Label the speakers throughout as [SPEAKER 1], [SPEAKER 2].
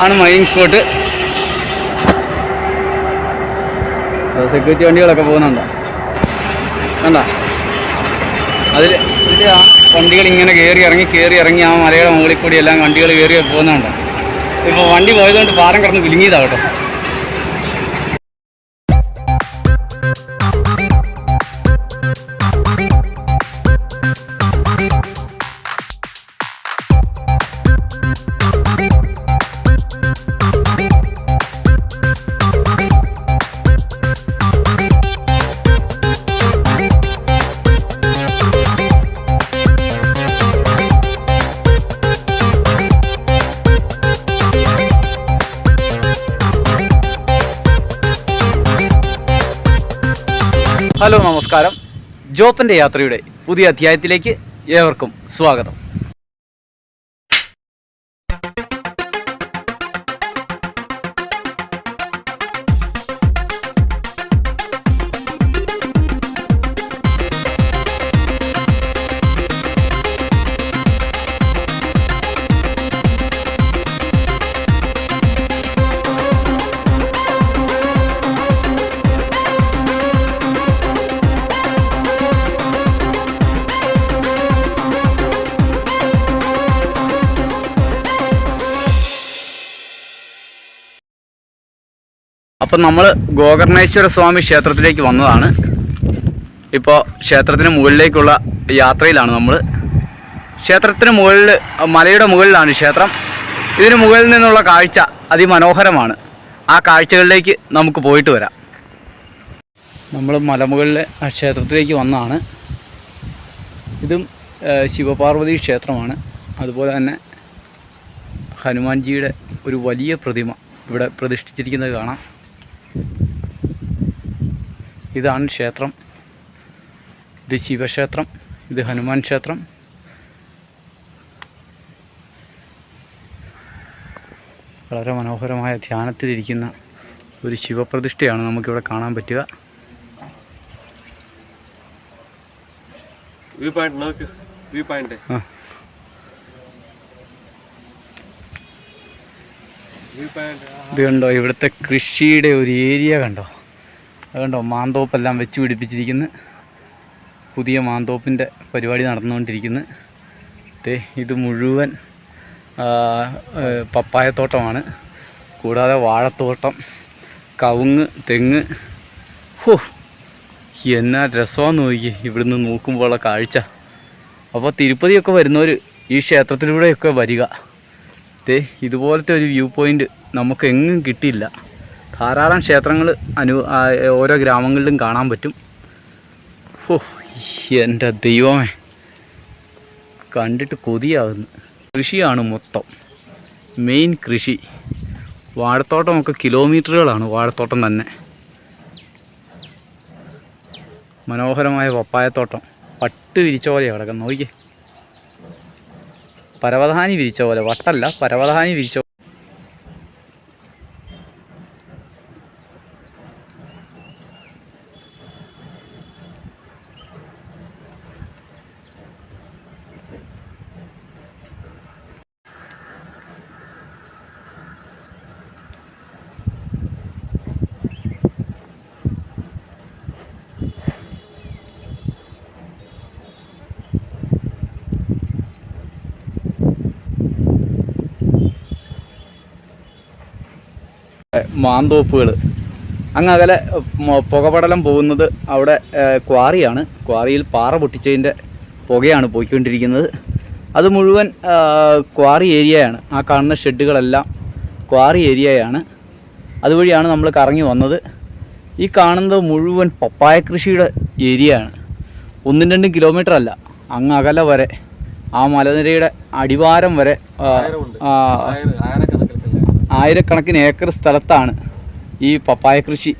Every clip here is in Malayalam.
[SPEAKER 1] ആണ് മൈനിങ് സ്പോട്ട്. സെക്യൂരിറ്റി വണ്ടികളൊക്കെ പോകുന്നുണ്ടോ? കണ്ട ഇതിൽ ആ വണ്ടികൾ ഇങ്ങനെ കയറി ഇറങ്ങി ആ മലയുടെ മുകളിൽ കൂടി എല്ലാം വണ്ടികൾ കയറി പോകുന്നുണ്ടോ? ഇപ്പോൾ വണ്ടി പോയതുകൊണ്ട് പാറം കിടന്ന് കുലുങ്ങിയതാവട്ടോ. ഹലോ, നമസ്കാരം. ജോപ്പൻ്റെ യാത്രയുടെ പുതിയ അധ്യായത്തിലേക്ക് ഏവർക്കും സ്വാഗതം. അപ്പം നമ്മൾ ഗോകർണേശ്വര സ്വാമി ക്ഷേത്രത്തിലേക്ക് വന്നതാണ്. ഇപ്പോൾ ക്ഷേത്രത്തിന് മുകളിലേക്കുള്ള യാത്രയിലാണ് നമ്മൾ. ക്ഷേത്രത്തിന് മുകളിൽ, മലയുടെ മുകളിലാണ് ക്ഷേത്രം. ഇതിന് മുകളിൽ നിന്നുള്ള കാഴ്ച അതിമനോഹരമാണ്. ആ കാഴ്ചകളിലേക്ക് നമുക്ക് പോയിട്ട് വരാം. നമ്മൾ മലമുകളിലെ ആ ക്ഷേത്രത്തിലേക്ക് വന്നതാണ്. ഇതും ശിവപാർവതി ക്ഷേത്രമാണ്. അതുപോലെ തന്നെ ഹനുമാൻജിയുടെ ഒരു വലിയ പ്രതിമ ഇവിടെ പ്രതിഷ്ഠിച്ചിരിക്കുന്നത് കാണാം. ഇതാണ് ക്ഷേത്രം. ഇത് ശിവക്ഷേത്രം, ഇത് ഹനുമാൻ ക്ഷേത്രം. വളരെ മനോഹരമായ ധ്യാനത്തിലിരിക്കുന്ന ഒരു ശിവപ്രതിഷ്ഠയാണ് നമുക്കിവിടെ കാണാൻ പറ്റുക. ഇത് കണ്ടോ, ഇവിടുത്തെ കൃഷിയുടെ ഒരു ഏരിയ കണ്ടോ? അതുകൊണ്ടോ മാന്തോപ്പെല്ലാം വെച്ച് പിടിപ്പിച്ചിരിക്കുന്നു. പുതിയ മാന്തോപ്പിൻ്റെ പരിപാടി നടന്നുകൊണ്ടിരിക്കുന്നു. ഇത് മുഴുവൻ പപ്പായത്തോട്ടമാണ്. കൂടാതെ വാഴത്തോട്ടം, കവുങ്ങ്, തെങ്ങ്. എന്നാ രസമാണെന്ന് നോക്കി ഇവിടുന്ന് നോക്കുമ്പോഴുള്ള കാഴ്ച. അപ്പോൾ തിരുപ്പതിയൊക്കെ വരുന്നവർ ഈ ക്ഷേത്രത്തിലൂടെയൊക്കെ വരിക. ഇതുപോലത്തെ ഒരു വ്യൂ പോയിൻ്റ് നമുക്ക് എങ്ങും കിട്ടിയില്ല. ധാരാളം ക്ഷേത്രങ്ങൾ ഓരോ ഗ്രാമങ്ങളിലും കാണാൻ പറ്റും. എൻ്റെ ദൈവമേ, കണ്ടിട്ട് കൊതിയാകുന്നു. കൃഷിയാണ് മൊത്തം, മെയിൻ കൃഷി. വാഴത്തോട്ടമൊക്കെ കിലോമീറ്ററുകളാണ് വാഴത്തോട്ടം തന്നെ. മനോഹരമായ പപ്പായത്തോട്ടം പട്ട് വിരിച്ച പോലെ കിടക്കുന്നു. നോക്കിയേ, പരവതാനി വിരിച്ച പോലെ, വട്ടല്ല, പരവതാനി വിരിച്ച. മാന്തോപ്പുകൾ അങ്ങ് അകലെ പുകപടലം പോകുന്നത് അവിടെ ക്വാറിയാണ്. ക്വാറിയിൽ പാറ പൊട്ടിച്ചതിൻ്റെ പുകയാണ് പോയിക്കൊണ്ടിരിക്കുന്നത്. അത് മുഴുവൻ ക്വാറി ഏരിയയാണ്. ആ കാണുന്ന ഷെഡുകളെല്ലാം ക്വാറി ഏരിയയാണ്. അതുവഴിയാണ് നമ്മൾ കറങ്ങി വന്നത്. ഈ കാണുന്നത് മുഴുവൻ പപ്പായ കൃഷിയുടെ ഏരിയയാണ്. 1-2 കിലോമീറ്റർ അല്ല, അങ്ങ് അകലെ വരെ, ആ മലനിരയുടെ അടിവാരം വരെ ആയിരക്കണക്കിന് ഏക്കർ സ്ഥലത്താണ് ഈ പപ്പായ കൃഷി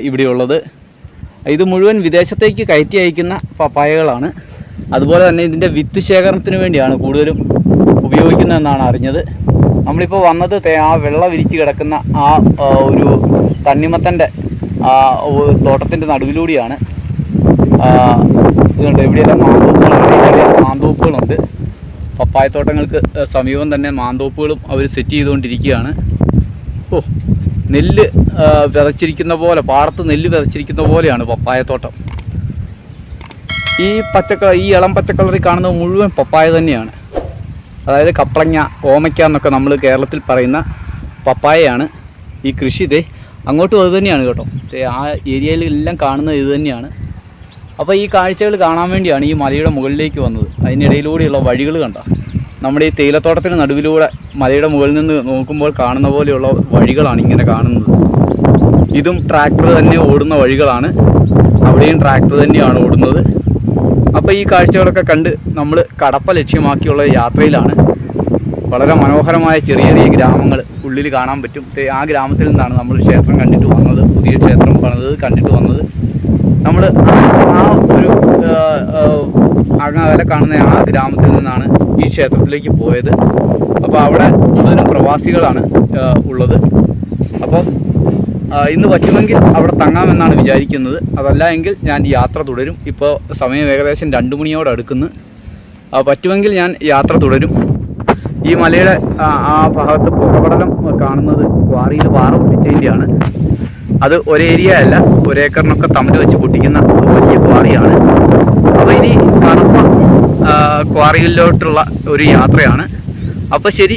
[SPEAKER 1] ഇവിടെയുള്ളത്. ഇത് മുഴുവൻ വിദേശത്തേക്ക് കയറ്റി അയക്കുന്ന പപ്പായകളാണ്. അതുപോലെ തന്നെ ഇതിൻ്റെ വിത്ത് ശേഖരണത്തിന് വേണ്ടിയാണ് കൂടുതലും ഉപയോഗിക്കുന്നതെന്നാണ് അറിഞ്ഞത്. നമ്മളിപ്പോൾ വന്നത് ആ വെള്ള വിരിച്ച് കിടക്കുന്ന ആ ഒരു തണ്ണിമത്തൻ്റെ തോട്ടത്തിൻ്റെ നടുവിലൂടെയാണ്. ഇതുകൊണ്ട് ഇവിടെയെല്ലാം മാന്തോപ്പുകളുണ്ട്. പപ്പായത്തോട്ടങ്ങൾക്ക് സമീപം തന്നെ മാന്തോപ്പുകളും അവർ സെറ്റ് ചെയ്തുകൊണ്ടിരിക്കുകയാണ്. ഓ, നെല്ല് വിതച്ചിരിക്കുന്ന പോലെ, പാടത്ത് നെല്ല് വിതച്ചിരിക്കുന്ന പോലെയാണ് പപ്പായത്തോട്ടം. ഈ ഇളം പച്ചക്കളറിൽ കാണുന്നത് മുഴുവൻ പപ്പായ തന്നെയാണ്. അതായത് കപ്പളങ്ങ, ഓമയ്ക്ക എന്നൊക്കെ നമ്മൾ കേരളത്തിൽ പറയുന്ന പപ്പായയാണ് ഈ കൃഷി. അങ്ങോട്ടും അത് തന്നെയാണ് കേട്ടോ. ആ ഏരിയയിലെല്ലാം കാണുന്നത് ഇത് തന്നെയാണ്. അപ്പോൾ ഈ കാഴ്ചകൾ കാണാൻ വേണ്ടിയാണ് ഈ മലയുടെ മുകളിലേക്ക് വന്നത്. അതിനിടയിലൂടെയുള്ള വഴികൾ കണ്ട, നമ്മുടെ ഈ തേയിലത്തോട്ടത്തിന് നടുവിലൂടെ മലയുടെ മുകളിൽ നിന്ന് നോക്കുമ്പോൾ കാണുന്ന പോലെയുള്ള വഴികളാണ് ഇങ്ങനെ കാണുന്നത്. ഇതും ട്രാക്ടർ തന്നെ ഓടുന്ന വഴികളാണ്. അവിടെയും ട്രാക്ടർ തന്നെയാണ് ഓടുന്നത്. അപ്പോൾ ഈ കാഴ്ചകളൊക്കെ കണ്ട് നമ്മൾ കടപ്പ ലക്ഷ്യമാക്കിയുള്ള യാത്രയിലാണ്. വളരെ മനോഹരമായ ചെറിയ ചെറിയ ഗ്രാമങ്ങൾ ഉള്ളിൽ കാണാൻ പറ്റും. ആ ഗ്രാമത്തിൽ നിന്നാണ് നമ്മൾ ക്ഷേത്രം കണ്ടിട്ട് വന്നത്. പുതിയ ക്ഷേത്രം പണിത് കണ്ടിട്ട് വന്നത്. നമ്മൾ ആ ഒരു അങ്ങകലെ കാണുന്ന ആ ഗ്രാമത്തിൽ നിന്നാണ് ഈ ക്ഷേത്രത്തിലേക്ക് പോയത്. അപ്പോൾ അവിടെ മുഴുവനും പ്രവാസികളാണ് ഉള്ളത്. അപ്പം ഇന്ന് പറ്റുമെങ്കിൽ അവിടെ തങ്ങാമെന്നാണ് വിചാരിക്കുന്നത്. അതല്ല എങ്കിൽ ഞാൻ യാത്ര തുടരും. ഇപ്പോൾ സമയം ഏകദേശം 2 മണിയോട് അടുക്കുന്നു. പറ്റുമെങ്കിൽ ഞാൻ യാത്ര തുടരും. ഈ മലയുടെ ആ ഭാഗത്ത് പുകപടലം കാണുന്നത് ക്വാറിയിൽ പാറ പൊട്ടിച്ചതിൻ്റെയാണ്. അത് ഒരേരിയ അല്ല, ഒരേക്കറിനൊക്കെ തമ്മിൽ വെച്ച് പൊട്ടിക്കുന്ന വലിയ ക്വാറിയാണ്. അപ്പോൾ ഇനി കടപ്പ ക്വാറിയിലോട്ടുള്ള ഒരു യാത്രയാണ്. അപ്പോൾ ശരി,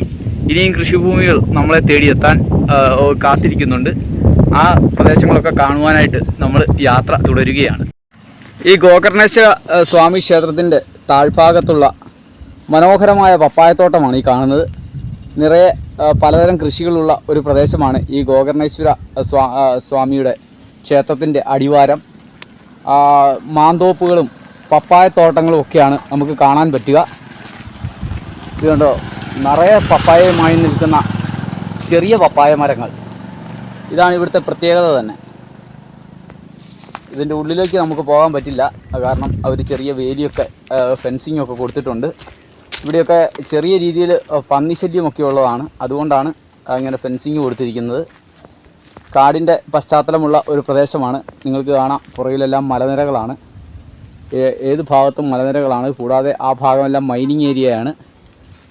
[SPEAKER 1] ഇനിയും കൃഷിഭൂമികൾ നമ്മളെ തേടിയെത്താൻ കാത്തിരിക്കുന്നുണ്ട്. ആ പ്രദേശങ്ങളൊക്കെ കാണുവാനായിട്ട് നമ്മൾ യാത്ര തുടരുകയാണ്. ഈ ഗോകർണേശ്വര സ്വാമി ക്ഷേത്രത്തിൻ്റെ താഴ്ഭാഗത്തുള്ള മനോഹരമായ പപ്പായത്തോട്ടമാണ് ഈ കാണുന്നത്. നിറയെ പലതരം കൃഷികളുള്ള ഒരു പ്രദേശമാണ് ഈ ഗോകർണേശ്വര സ്വാമിയുടെ ക്ഷേത്രത്തിൻ്റെ അടിവാരം. മാന്തോപ്പുകളും പപ്പായത്തോട്ടങ്ങളും ഒക്കെയാണ് നമുക്ക് കാണാൻ പറ്റുക. ഇത് കണ്ടോ, നിറയെ പപ്പായയുമായി നിൽക്കുന്ന ചെറിയ പപ്പായ മരങ്ങൾ. ഇതാണ് ഇവിടുത്തെ പ്രത്യേകത തന്നെ. ഇതിൻ്റെ ഉള്ളിലേക്ക് നമുക്ക് പോകാൻ പറ്റില്ല, കാരണം അവർ ചെറിയ വേലിയൊക്കെ ഫെൻസിങ്ങൊക്കെ കൊടുത്തിട്ടുണ്ട്. ഇവിടെയൊക്കെ ചെറിയ രീതിയിൽ പന്നിശല്യമൊക്കെ ഉള്ളതാണ്. അതുകൊണ്ടാണ് അങ്ങനെ ഫെൻസിങ് കൊടുത്തിരിക്കുന്നത്. കാടിൻ്റെ പശ്ചാത്തലമുള്ള ഒരു പ്രദേശമാണ്. നിങ്ങൾക്ക് കാണാം, പുറകിലെല്ലാം മലനിരകളാണ്. ഏത് ഭാഗത്തും മലനിരകളാണ്. കൂടാതെ ആ ഭാഗമെല്ലാം മൈനിങ് ഏരിയയാണ്.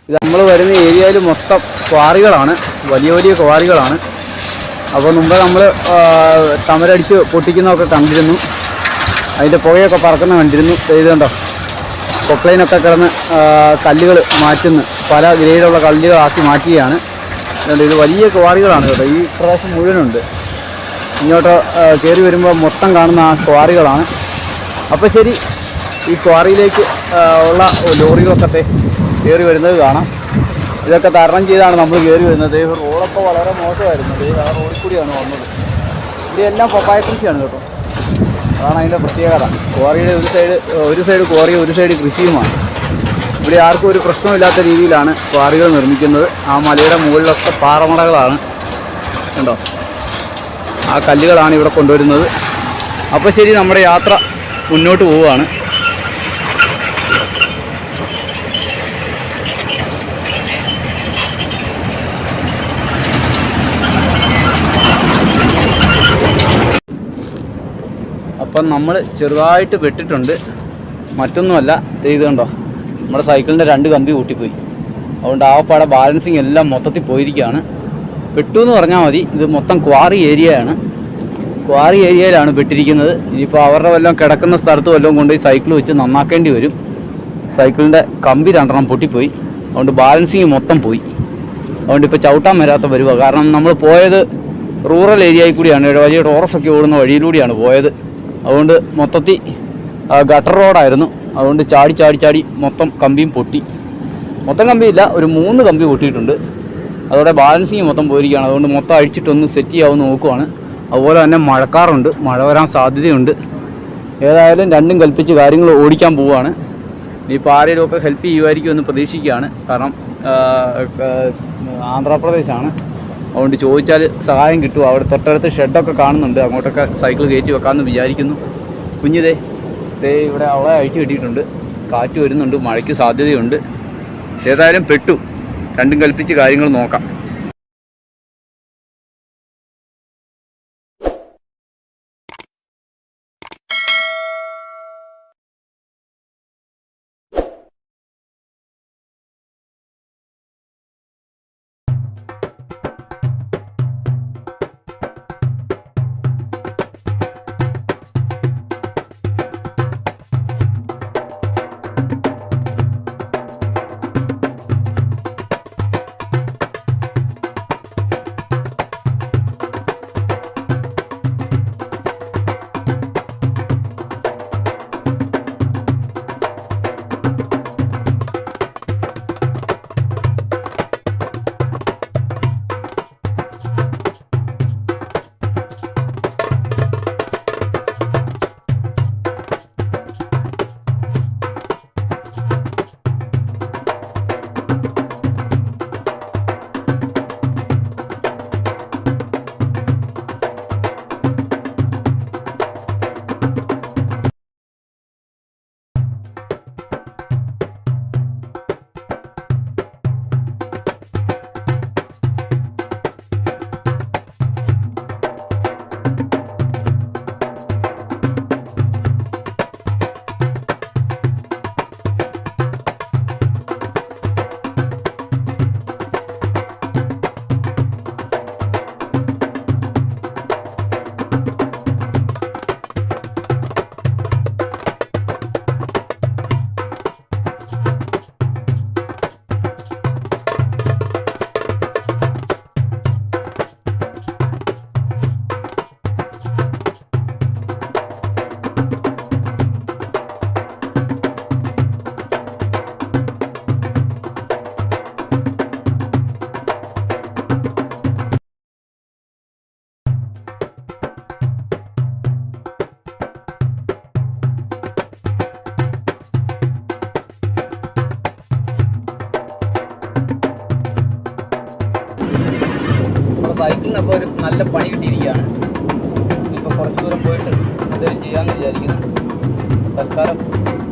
[SPEAKER 1] ഇത് നമ്മൾ വരുന്ന ഏരിയയിൽ മൊത്തം ക്വാറികളാണ്, വലിയ വലിയ ക്വാറികളാണ്. അപ്പോൾ മുമ്പ് നമ്മൾ തമരടിച്ച് പൊട്ടിക്കുന്നതൊക്കെ കണ്ടിരുന്നു. അതിൻ്റെ പുകയൊക്കെ പറക്കുന്ന കണ്ടിരുന്നു. ഇത് കണ്ടോ, കൊക്ലൈനൊക്കെ കിടന്ന് കല്ലുകൾ മാറ്റുന്നു. പല ഗ്രേഡുള്ള കല്ലുകളാക്കി മാറ്റുകയാണ്. ഇത് വലിയ ക്വാറികളാണ് കേട്ടോ. ഈ പ്രദേശം മുഴുവനുണ്ട്. ഇങ്ങോട്ട് കയറി വരുമ്പോൾ മൊത്തം കാണുന്ന ആ ക്വാറികളാണ്. അപ്പോൾ ശരി, ഈ ക്വാറിയിലേക്ക് ഉള്ള ലോറികളൊക്കെ കയറി വരുന്നത് കാണാം. ഇതൊക്കെ തരണം ചെയ്താണ് നമ്മൾ കയറി വരുന്നത്. റോഡൊക്കെ വളരെ മോശമായിരുന്നു. ആ റോഡിൽ കൂടിയാണ് വന്നത്. ഇവിടെയെല്ലാം പപ്പായ കൃഷിയാണ് കേട്ടോ. അതാണ് അതിൻ്റെ പ്രത്യേകത. ക്വാറിയുടെ ഒരു സൈഡ് ക്വാറിയും ഒരു സൈഡ് കൃഷിയുമാണ്. ഇവിടെ ആർക്കും ഒരു പ്രശ്നമില്ലാത്ത രീതിയിലാണ് ക്വാറികൾ നിർമ്മിക്കുന്നത്. ആ മലയുടെ മുകളിലൊക്കെ പാറമടകളാണ് കണ്ടോ. ആ കല്ലുകളാണ് ഇവിടെ കൊണ്ടുവരുന്നത്. അപ്പോൾ ശരി, നമ്മുടെ യാത്ര മുന്നോട്ട് പോവുകയാണ്. അപ്പം നമ്മൾ ചെറുതായിട്ട് വെട്ടിട്ടുണ്ട്, മറ്റൊന്നുമല്ല. ഇത് കണ്ടോ, നമ്മുടെ സൈക്കിളിൻ്റെ 2 കമ്പി കൂട്ടിപ്പോയി. അതുകൊണ്ട് ആവപ്പാടെ ബാലൻസിങ് എല്ലാം മൊത്തത്തിൽ പോയിരിക്കുകയാണ്. വെട്ടു എന്ന് പറഞ്ഞാൽ മതി. ഇത് മൊത്തം ക്വാറി ഏരിയയാണ്. ക്വാറി ഏരിയയിലാണ് വെട്ടിരിക്കുന്നത്. ഇനിയിപ്പോൾ അവരുടെ വല്ലതും കിടക്കുന്ന സ്ഥലത്ത് വല്ലതും കൊണ്ടുപോയി സൈക്കിൾ വെച്ച് നന്നാക്കേണ്ടി വരും. സൈക്കിളിൻ്റെ കമ്പി 2 പൊട്ടിപ്പോയി. അതുകൊണ്ട് ബാലൻസിങ് മൊത്തം പോയി. അതുകൊണ്ട് ഇപ്പോൾ ചവിട്ടാൻ വരാത്ത വരുക. കാരണം നമ്മൾ പോയത് റൂറൽ ഏരിയയിൽ കൂടിയാണ്, വലിയ ടോറസൊക്കെ ഓടുന്ന വഴിയിലൂടെയാണ് പോയത്. അതുകൊണ്ട് മൊത്തത്തിൽ ഗട്ടർ റോഡായിരുന്നു. അതുകൊണ്ട് ചാടി മൊത്തം കമ്പിയും പൊട്ടി. മൊത്തം കമ്പിയില്ല, ഒരു 3 കമ്പി പൊട്ടിയിട്ടുണ്ട്. അതോടെ ബാലൻസിങ് മൊത്തം പോയിരിക്കുകയാണ്. അതുകൊണ്ട് മൊത്തം അഴിച്ചിട്ടൊന്ന് സെറ്റ് ചെയ്യാമെന്ന് നോക്കുവാണ്. അതുപോലെ തന്നെ മഴക്കാറുണ്ട്, മഴ വരാൻ സാധ്യതയുണ്ട്. ഏതായാലും രണ്ടും കൽപ്പിച്ച് കാര്യങ്ങൾ ഓടിക്കാൻ പോവുകയാണ്. ഇനിയിപ്പോൾ ആരെങ്കിലുമൊക്കെ ഹെൽപ്പ് ചെയ്യുമായിരിക്കും എന്ന് പ്രതീക്ഷിക്കുകയാണ്. കാരണം ആന്ധ്രാപ്രദേശാണ്. അതുകൊണ്ട് ചോദിച്ചാൽ സഹായം കിട്ടും. അവിടെ തൊട്ടടുത്ത് ഷെഡൊക്കെ കാണുന്നുണ്ട്. അങ്ങോട്ടൊക്കെ സൈക്കിൾ കയറ്റി വെക്കാമെന്ന് വിചാരിക്കുന്നു. കുഞ്ഞിതേ ഇവിടെ അവളെ അഴിച്ചു കിട്ടിയിട്ടുണ്ട്. കാറ്റ് വരുന്നുണ്ട്, മഴയ്ക്ക് സാധ്യതയുണ്ട്. ഏതായാലും പെട്ടു. രണ്ടും കൽപ്പിച്ച് കാര്യങ്ങൾ നോക്കാം. സൈക്കിളിനപ്പോൾ ഒരു നല്ല പണി കിട്ടിയിരിക്കുകയാണ്. ഇപ്പോൾ കുറച്ച് ദൂരം പോയിട്ട് എന്തെങ്കിലും ചെയ്യാമെന്ന് വിചാരിക്കുന്നു. തൽക്കാലം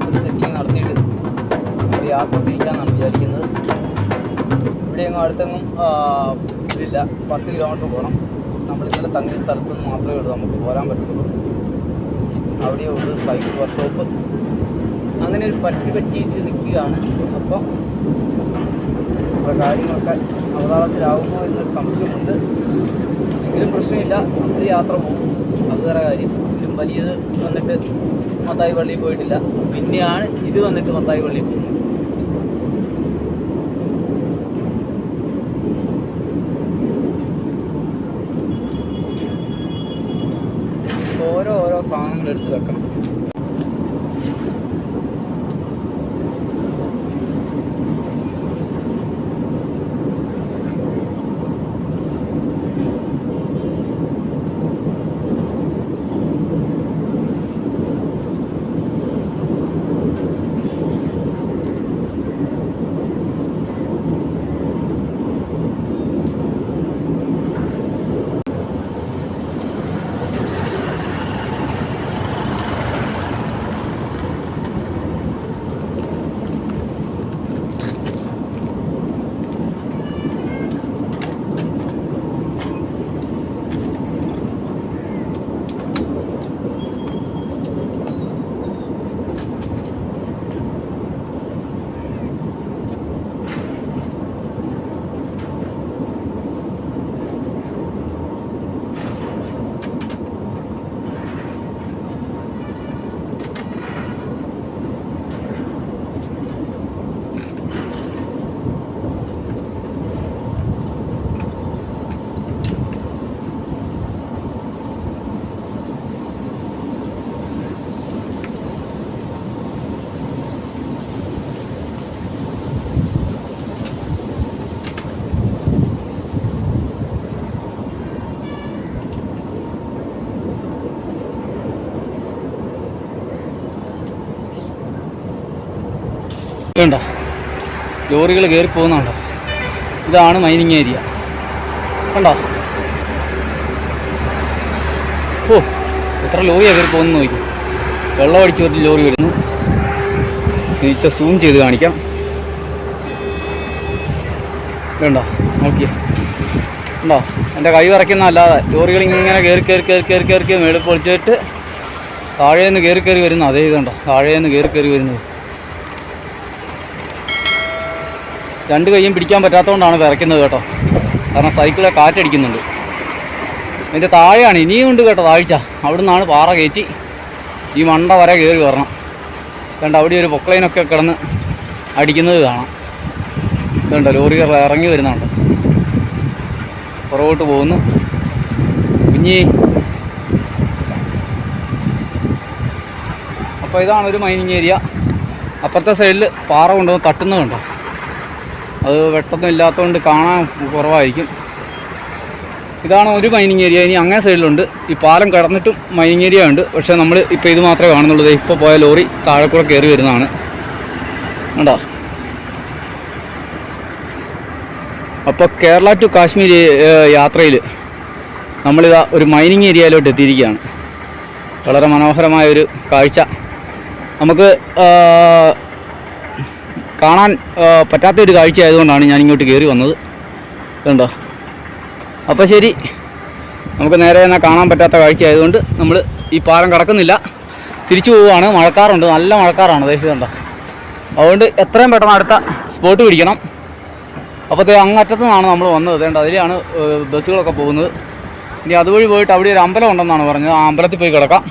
[SPEAKER 1] ഒരു സെറ്റിങ് നടത്തിയിട്ട് നമ്മൾ യാത്ര തിരിക്കാമെന്നാണ് വിചാരിക്കുന്നത്. ഇവിടെയെങ്ങും അടുത്തെങ്ങും ഇതില്ല. 10 കിലോമീറ്റർ പോകണം. നമ്മൾ ഇന്നലെ തങ്ങിയ സ്ഥലത്ത് നിന്ന് മാത്രമേ ഉള്ളൂ നമുക്ക് പോരാൻ പറ്റുള്ളൂ. അവിടെ ഉള്ളു സൈക്കിൾ വർക്ക്ഷോപ്പ്. അങ്ങനെ ഒരു പറ്റിയിട്ട് നിൽക്കുകയാണ്. അപ്പം നമ്മുടെ കാര്യങ്ങളൊക്കെ അവതാളത്തിലാവുമോ എന്നൊരു സംശയമുണ്ട്. എങ്കിലും പ്രശ്നമില്ല, നമ്മൾ യാത്ര പോകും. അത് വേറെ കാര്യം. ഇതിലും വലിയത് വന്നിട്ട് മത്തായി പള്ളിയിൽ പോയിട്ടില്ല. പിന്നെയാണ് ഇത് വന്നിട്ട് മത്തായി പള്ളിയിൽ പോകുന്നത്. ഓരോ സാധനങ്ങൾ എടുത്ത് വെക്കണം. കണ്ടോ, ലോറികൾ കയറി പോകുന്നുണ്ടോ? ഇതാണ് മൈനിങ് ഏരിയ. കണ്ടോ? ഓ, എത്ര ലോറിയാണ് കയറി പോകുന്നത് നോക്കി. വെള്ളം അടിച്ച് ഒരു ലോറി വരുന്നു. നീച്ച സൂം ചെയ്ത് കാണിക്കാം. കണ്ടോ, നോക്കിയേ. കണ്ടോ, എൻ്റെ കൈ വിറയ്ക്കുന്നതല്ലാതെ ലോറികൾ ഇങ്ങനെ കയറി മേളിൽ പൊളിച്ചിട്ട് താഴേന്ന് കയറി വരുന്നു. അതേ ഇതുണ്ടോ, താഴേന്ന് കയറി വരുന്നത്. രണ്ട് കൈയും പിടിക്കാൻ പറ്റാത്തതുകൊണ്ടാണ് വിറയ്ക്കുന്നത് കേട്ടോ. കാരണം സൈക്കിളെ കാറ്റടിക്കുന്നുണ്ട്. അതിൻ്റെ താഴെയാണ് ഇനിയും ഉണ്ട് കേട്ടോ താഴ്ച. അവിടെ നിന്നാണ് പാറ കയറ്റി ഈ മണ്ട വരെ കയറി വരണം. കണ്ട അവിടെ ഒരു പൊക്ലൈനൊക്കെ കിടന്ന് അടിക്കുന്നത് കാണാം. ഇതുണ്ടോ, ലോറികൾ ഇറങ്ങി വരുന്നുണ്ട്. പുറകോട്ട് പോകുന്നു. കുഞ്ഞി. അപ്പോൾ ഇതാണ് ഒരു മൈനിങ് ഏരിയ. അപ്പുറത്തെ സൈഡിൽ പാറ കൊണ്ടുവന്ന് തട്ടുന്നതുണ്ടോ. അത് വെട്ടൊന്നും ഇല്ലാത്തതുകൊണ്ട് കാണാൻ കുറവായിരിക്കും. ഇതാണ് ഒരു മൈനിങ് ഏരിയ. ഇനി അങ്ങേ സൈഡിലുണ്ട്. ഈ പാലം കടന്നിട്ടും മൈനിങ് ഏരിയ ഉണ്ട്. പക്ഷേ നമ്മൾ ഇപ്പോൾ ഇത് മാത്രമേ കാണുന്നുള്ളൂ. ഇപ്പോൾ പോയ ലോറി താഴെ കൂടെ കയറി വരുന്നതാണ്. കണ്ടോ? അപ്പോൾ കേരള ടു കാശ്മീർ യാത്രയിൽ നമ്മളിതാ ഒരു മൈനിങ് ഏരിയയിലോട്ട് എത്തിയിരിക്കുകയാണ്. വളരെ മനോഹരമായൊരു കാഴ്ച. നമുക്ക് കാണാൻ പറ്റാത്തൊരു കാഴ്ച ആയതുകൊണ്ടാണ് ഞാൻ ഇങ്ങോട്ട് കയറി വന്നത്. കണ്ടോ? അപ്പോൾ ശരി, നമുക്ക് നേരെ എന്നാൽ കാണാൻ പറ്റാത്ത കാഴ്ച ആയതുകൊണ്ട് നമ്മൾ ഈ പാലം കടക്കുന്നില്ല, തിരിച്ചു പോവുകയാണ്. മഴക്കാറുണ്ട്, നല്ല മഴക്കാറാണ്. കണ്ടോ? അതുകൊണ്ട് എത്രയും പെട്ടെന്ന് അടുത്ത സ്പോട്ട് പിടിക്കണം. അപ്പോൾ അങ്ങറ്റത്തു നിന്നാണ് നമ്മൾ വന്നത്. വേണ്ട അതിലാണ് ബസ്സുകളൊക്കെ പോകുന്നത്. ഇനി അതുവഴി പോയിട്ട് അവിടെ ഒരു അമ്പലം ഉണ്ടെന്നാണ് പറഞ്ഞത്. ആ അമ്പലത്തിൽ പോയി കിടക്കാം.